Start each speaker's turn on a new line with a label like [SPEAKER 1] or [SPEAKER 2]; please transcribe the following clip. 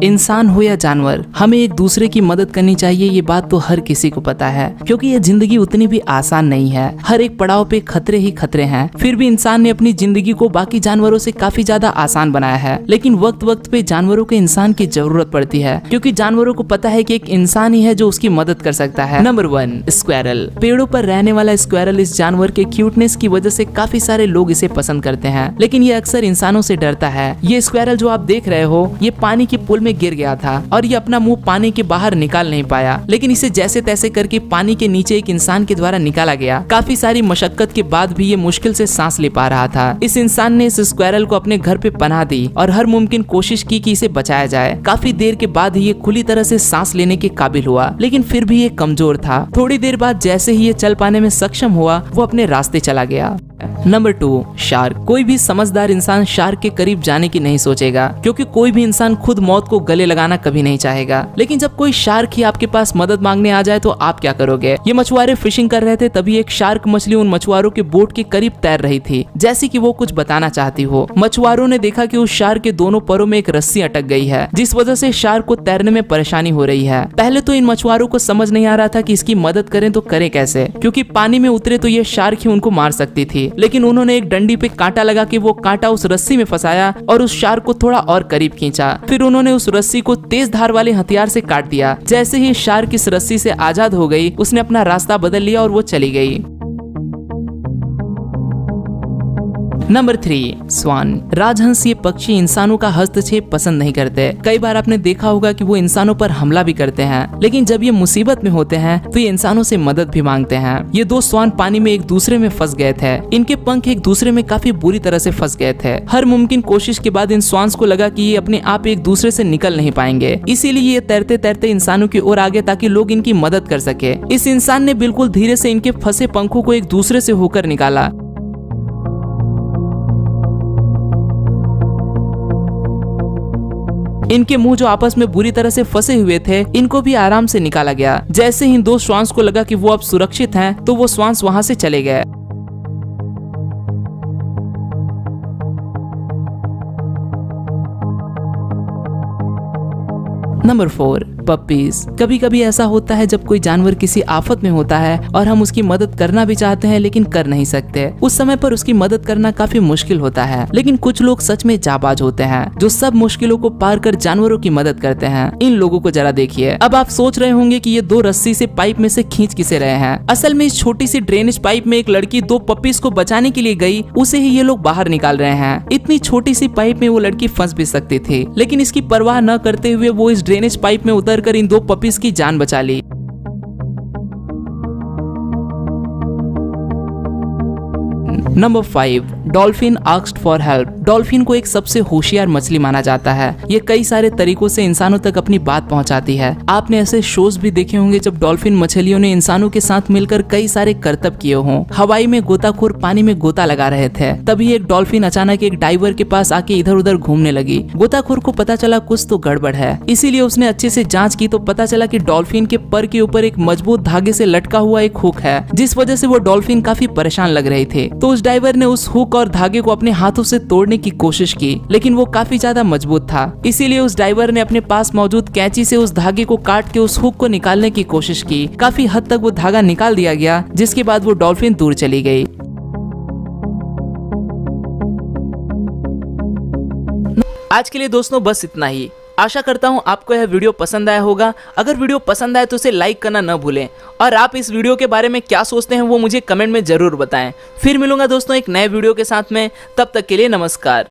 [SPEAKER 1] इंसान हो या जानवर, हमें एक दूसरे की मदद करनी चाहिए, ये बात तो हर किसी को पता है, क्योंकि ये जिंदगी उतनी भी आसान नहीं है। हर एक पड़ाव पे खतरे ही खतरे हैं। फिर भी इंसान ने अपनी जिंदगी को बाकी जानवरों से काफी ज्यादा आसान बनाया है। लेकिन वक्त वक्त पे जानवरों के इंसान की जरूरत पड़ती है, क्योंकि जानवरों को पता है कि एक इंसान ही है जो उसकी मदद कर सकता है। Number 1, squirrel. पेड़ों पर रहने वाला स्क्वायरल इस जानवर के क्यूटनेस की वजह से काफी सारे लोग इसे पसंद करते हैं, लेकिन ये अक्सर इंसानों से डरता है। ये स्क्वायरल जो आप देख रहे हो, ये पानी के पुल में गिर गया था और ये अपना मुंह पानी के बाहर निकाल नहीं पाया, लेकिन इसे जैसे तैसे करके पानी के नीचे एक इंसान के द्वारा निकाला गया। काफी सारी मशक्कत के बाद भी ये मुश्किल से सांस ले पा रहा था। इस इंसान ने इस स्क्वायरल को अपने घर पे पनाह दी और हर मुमकिन कोशिश की कि इसे बचाया जाए। काफी देर के बाद ही ये खुली तरह से सांस लेने के काबिल हुआ, लेकिन फिर भी ये कमजोर था। थोड़ी देर बाद जैसे ही ये चल पाने में सक्षम हुआ, वो अपने रास्ते चला गया। Number 2, shark. कोई भी समझदार इंसान शार्क के करीब जाने की नहीं सोचेगा, क्योंकि कोई भी इंसान खुद मौत को गले लगाना कभी नहीं चाहेगा। लेकिन जब कोई शार्क ही आपके पास मदद मांगने आ जाए तो आप क्या करोगे? ये मछुआरे फिशिंग कर रहे थे, तभी एक शार्क मछली उन मछुआरों के बोट के करीब तैर रही थी, जैसे कि वो कुछ बताना चाहती हो। मछुआरों ने देखा कि उस शार्क के दोनों पैरों में एक रस्सी अटक गई है, जिस वजह से शार्क को तैरने में परेशानी हो रही है। पहले तो इन मछुआरों को समझ नहीं आ रहा था कि इसकी मदद करें तो करें कैसे, क्योंकि पानी में उतरे तो ये शार्क ही उनको मार सकती थी। लेकिन उन्होंने एक डंडी पे कांटा लगा के वो कांटा उस रस्सी में फंसाया और उस शार्क को थोड़ा और करीब खींचा। फिर उन्होंने उस रस्सी को तेज धार वाले हथियार से काट दिया। जैसे ही शार्क इस रस्सी से आजाद हो गई, उसने अपना रास्ता बदल लिया और वो चली गई। नंबर 3, स्वान। राजहंस ये पक्षी इंसानों का हस्तक्षेप पसंद नहीं करते। कई बार आपने देखा होगा कि वो इंसानों पर हमला भी करते हैं, लेकिन जब ये मुसीबत में होते हैं तो ये इंसानों से मदद भी मांगते हैं। ये 2 स्वान पानी में एक दूसरे में फंस गए थे। इनके पंख एक दूसरे में काफी बुरी तरह से फंस गए थे। हर मुमकिन कोशिश के बाद इन स्वान्स को लगा कि ये अपने आप एक दूसरे से निकल नहीं पाएंगे, इसीलिए ये तैरते तैरते इंसानों की ओर आगे ताकि लोग इनकी मदद कर सके। इस इंसान ने बिल्कुल धीरे से इनके फंसे पंखों को एक दूसरे से होकर निकाला। इनके मुंह जो आपस में बुरी तरह से फंसे हुए थे, इनको भी आराम से निकाला गया। जैसे ही इन 2 श्वास को लगा कि वो अब सुरक्षित हैं, तो वो श्वास वहां से चले गए। Number 4, puppies. कभी कभी ऐसा होता है जब कोई जानवर किसी आफत में होता है और हम उसकी मदद करना भी चाहते हैं, लेकिन कर नहीं सकते। उस समय पर उसकी मदद करना काफी मुश्किल होता है, लेकिन कुछ लोग सच में जाबाज होते हैं, जो सब मुश्किलों को पार कर जानवरों की मदद करते हैं। इन लोगों को जरा देखिए। अब आप सोच रहे होंगे कि ये 2 रस्सी से पाइप में से खींच किसे रहे हैं। असल में इस छोटी सी ड्रेनेज पाइप में एक लड़की 2 पपीज को बचाने के लिए गई, उसे ही ये लोग बाहर निकाल रहे हैं। इतनी छोटी सी पाइप में वो लड़की फंस भी सकती थी, लेकिन इसकी परवाह न करते हुए वो इस ड्रेनेज पाइप में उतरकर इन 2 पपीज की जान बचा ली। Number 5, dolphin asked for help. Dolphin को एक सबसे होशियार मछली माना जाता है। ये कई सारे तरीकों से इंसानों तक अपनी बात पहुंचाती है। आपने ऐसे शोज भी देखे होंगे जब डॉल्फिन मछलियों ने इंसानों के साथ मिलकर कई सारे करतब किए हों। हवाई में गोताखोर पानी में गोता लगा रहे थे, तभी एक डॉल्फिन अचानक एक डाइवर के पास आके इधर उधर घूमने लगी। गोताखोर को पता चला कुछ तो गड़बड़ है, इसीलिए उसने अच्छे से जाँच की तो पता चला कि डॉल्फिन के पर के ऊपर एक मजबूत धागे से लटका हुआ एक हुक है, जिस वजह से वो डॉल्फिन काफी परेशान लग रही थी। तो उस डाइवर ने उस हुक और धागे को अपने हाथों से तोड़ने की कोशिश की, लेकिन वो काफी ज्यादा मजबूत था। इसीलिए उस डाइवर ने अपने पास मौजूद कैंची से उस धागे को काट के उस हुक को निकालने की कोशिश की। काफी हद तक वो धागा निकाल दिया गया, जिसके बाद वो डॉल्फिन दूर चली गई। आज के लिए दोस्तों बस इतना ही। आशा करता हूँ आपको यह वीडियो पसंद आया होगा। अगर वीडियो पसंद आए तो इसे लाइक करना न भूलें, और आप इस वीडियो के बारे में क्या सोचते हैं वो मुझे कमेंट में जरूर बताएं। फिर मिलूंगा दोस्तों एक नए वीडियो के साथ में, तब तक के लिए नमस्कार।